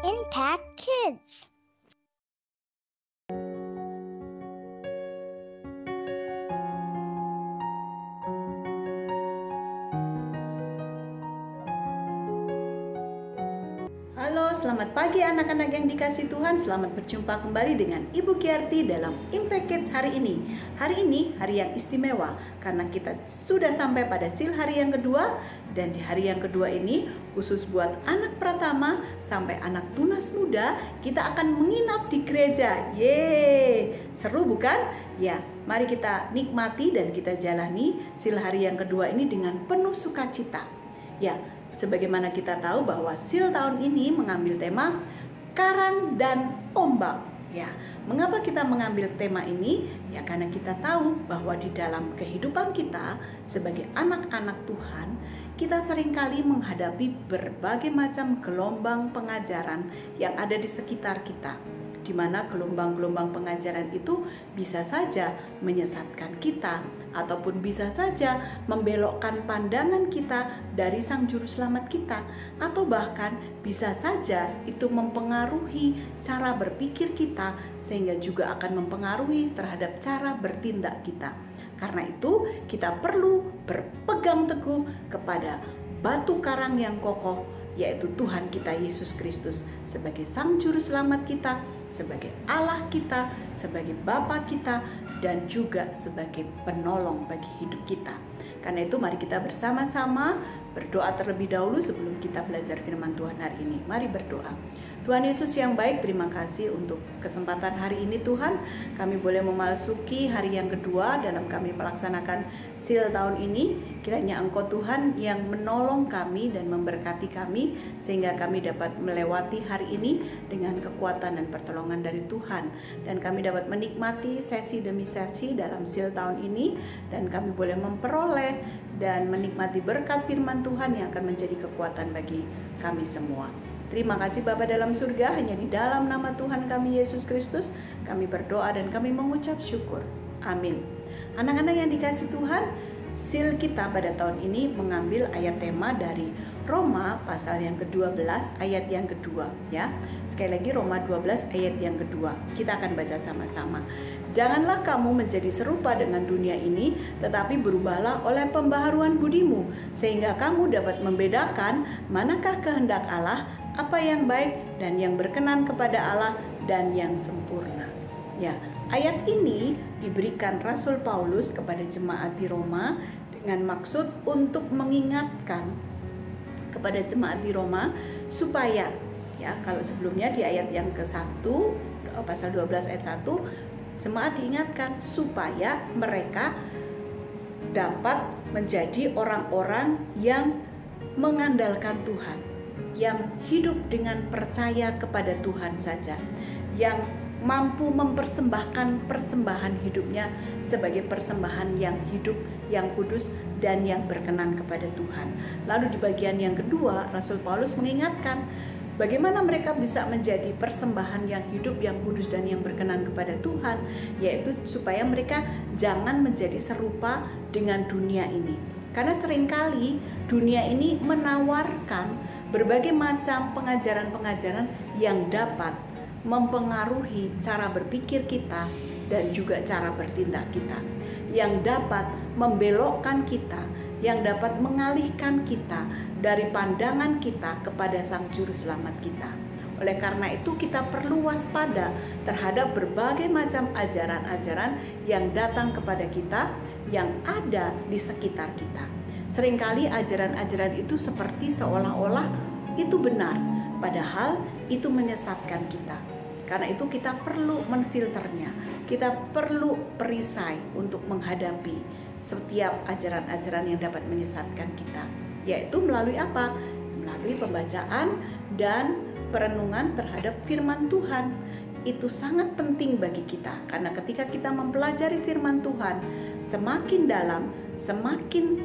Impact Kids. Halo, selamat pagi anak-anak yang dikasih Tuhan. Selamat berjumpa kembali dengan Ibu Kiarti dalam Impact Kids hari ini. Hari ini hari yang istimewa karena kita sudah sampai pada sil hari yang kedua. Dan di hari yang kedua ini khusus buat anak pratama sampai anak tunas muda, kita akan menginap di gereja. Yeay, seru bukan? Ya, mari kita nikmati dan kita jalani sil hari yang kedua ini dengan penuh sukacita. Ya, sebagaimana kita tahu bahwa sil tahun ini mengambil tema karang dan ombak. Ya, mengapa kita mengambil tema ini? Ya, karena kita tahu bahwa di dalam kehidupan kita sebagai anak-anak Tuhan, kita seringkali menghadapi berbagai macam gelombang pengajaran yang ada di sekitar kita, di mana gelombang-gelombang pengajaran itu bisa saja menyesatkan kita ataupun bisa saja membelokkan pandangan kita dari Sang Juru Selamat kita, atau bahkan bisa saja itu mempengaruhi cara berpikir kita sehingga juga akan mempengaruhi terhadap cara bertindak kita. Karena itu kita perlu berpegang teguh kepada batu karang yang kokoh, yaitu Tuhan kita Yesus Kristus sebagai Sang Juru Selamat kita, sebagai Allah kita, sebagai Bapa kita, dan juga sebagai penolong bagi hidup kita. Karena itu mari kita bersama-sama berdoa terlebih dahulu sebelum kita belajar firman Tuhan hari ini. Mari berdoa. Tuhan Yesus yang baik, terima kasih untuk kesempatan hari ini Tuhan. Kami boleh memasuki hari yang kedua dalam kami melaksanakan sil tahun ini. Kiranya Engkau Tuhan yang menolong kami dan memberkati kami sehingga kami dapat melewati hari ini dengan kekuatan dan pertolongan dari Tuhan. Dan kami dapat menikmati sesi demi sesi dalam sil tahun ini, dan kami boleh memperoleh dan menikmati berkat firman Tuhan yang akan menjadi kekuatan bagi kami semua. Terima kasih Bapa dalam surga, hanya di dalam nama Tuhan kami Yesus Kristus kami berdoa dan kami mengucap syukur. Amin. Anak-anak yang dikasih Tuhan, sil kita pada tahun ini mengambil ayat tema dari Roma pasal yang ke-12 ayat yang kedua, ya. Sekali lagi Roma 12 ayat yang kedua. Kita akan baca sama-sama. Janganlah kamu menjadi serupa dengan dunia ini, tetapi berubahlah oleh pembaharuan budimu, sehingga kamu dapat membedakan manakah kehendak Allah, apa yang baik dan yang berkenan kepada Allah dan yang sempurna. Ya, ayat ini diberikan Rasul Paulus kepada jemaat di Roma dengan maksud untuk mengingatkan kepada jemaat di Roma supaya, ya, kalau sebelumnya di ayat yang ke-1 pasal 12 ayat 1 jemaat diingatkan supaya mereka dapat menjadi orang-orang yang mengandalkan Tuhan, yang hidup dengan percaya kepada Tuhan saja, yang mampu mempersembahkan persembahan hidupnya sebagai persembahan yang hidup, yang kudus, dan yang berkenan kepada Tuhan. Lalu di bagian yang kedua, Rasul Paulus mengingatkan bagaimana mereka bisa menjadi persembahan yang hidup, yang kudus, dan yang berkenan kepada Tuhan, yaitu supaya mereka jangan menjadi serupa dengan dunia ini. Karena seringkali dunia ini menawarkan berbagai macam pengajaran-pengajaran yang dapat mempengaruhi cara berpikir kita dan juga cara bertindak kita, yang dapat membelokkan kita, yang dapat mengalihkan kita dari pandangan kita kepada Sang Juru Selamat kita. Oleh karena itu kita perlu waspada terhadap berbagai macam ajaran-ajaran yang datang kepada kita, yang ada di sekitar kita. Seringkali ajaran-ajaran itu seperti seolah-olah itu benar, padahal itu menyesatkan kita. Karena itu kita perlu menfilternya, kita perlu perisai untuk menghadapi setiap ajaran-ajaran yang dapat menyesatkan kita. Yaitu melalui apa? Melalui pembacaan dan perenungan terhadap firman Tuhan. Itu sangat penting bagi kita, karena ketika kita mempelajari firman Tuhan semakin dalam, semakin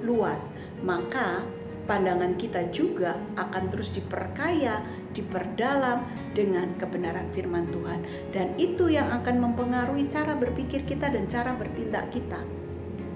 luas, maka pandangan kita juga akan terus diperkaya, diperdalam dengan kebenaran firman Tuhan. Dan itu yang akan mempengaruhi cara berpikir kita dan cara bertindak kita.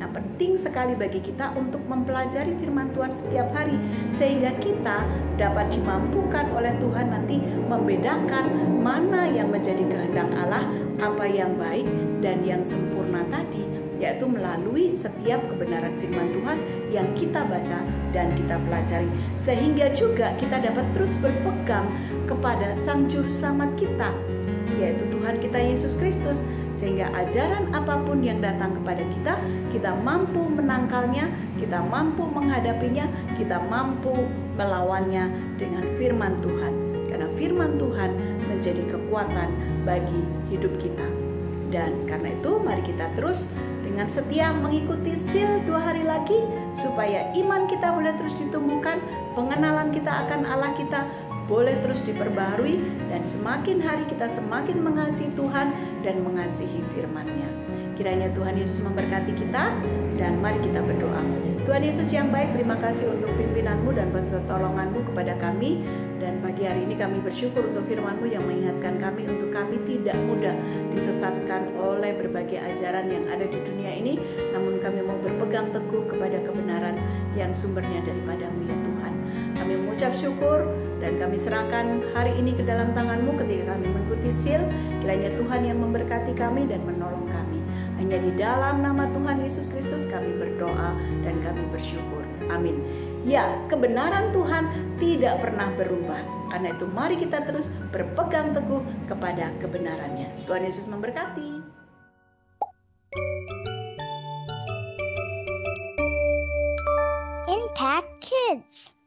Nah, penting sekali bagi kita untuk mempelajari firman Tuhan setiap hari, sehingga kita dapat dimampukan oleh Tuhan nanti membedakan mana yang menjadi kehendak Allah, apa yang baik dan yang sempurna tadi, yaitu melalui setiap kebenaran firman Tuhan yang kita baca dan kita pelajari, sehingga juga kita dapat terus berpegang kepada Sang Juru Selamat kita, yaitu Tuhan kita Yesus Kristus, sehingga ajaran apapun yang datang kepada kita, kita mampu menangkalnya, kita mampu menghadapinya, kita mampu melawannya dengan firman Tuhan, karena firman Tuhan menjadi kekuatan bagi hidup kita. Dan karena itu mari kita terus dengan setia mengikuti SEAL 2 hari lagi, supaya iman kita boleh terus ditumbuhkan, pengenalan kita akan Allah kita boleh terus diperbaharui, dan semakin hari kita semakin mengasihi Tuhan dan mengasihi firman-Nya. Kiranya Tuhan Yesus memberkati kita, dan mari kita berdoa. Tuhan Yesus yang baik, terima kasih untuk pimpinan-Mu dan pertolongan-Mu kepada kami. Dan pagi hari ini kami bersyukur untuk firman-Mu yang mengingatkan kami untuk kami tidak mudah disesatkan oleh berbagai ajaran yang ada di dunia ini, namun kami mau berpegang teguh kepada kebenaran yang sumbernya daripada-Mu ya Tuhan. Kami mengucap syukur dan kami serahkan hari ini ke dalam tangan-Mu ketika kami mengikuti SEAL. Kiranya Tuhan yang memberkati kami dan menolong kami. Hanya di dalam nama Tuhan Yesus Kristus kami berdoa dan kami bersyukur. Amin. Ya, kebenaran Tuhan tidak pernah berubah. Karena itu mari kita terus berpegang teguh kepada kebenarannya. Tuhan Yesus memberkati. Impact Kids.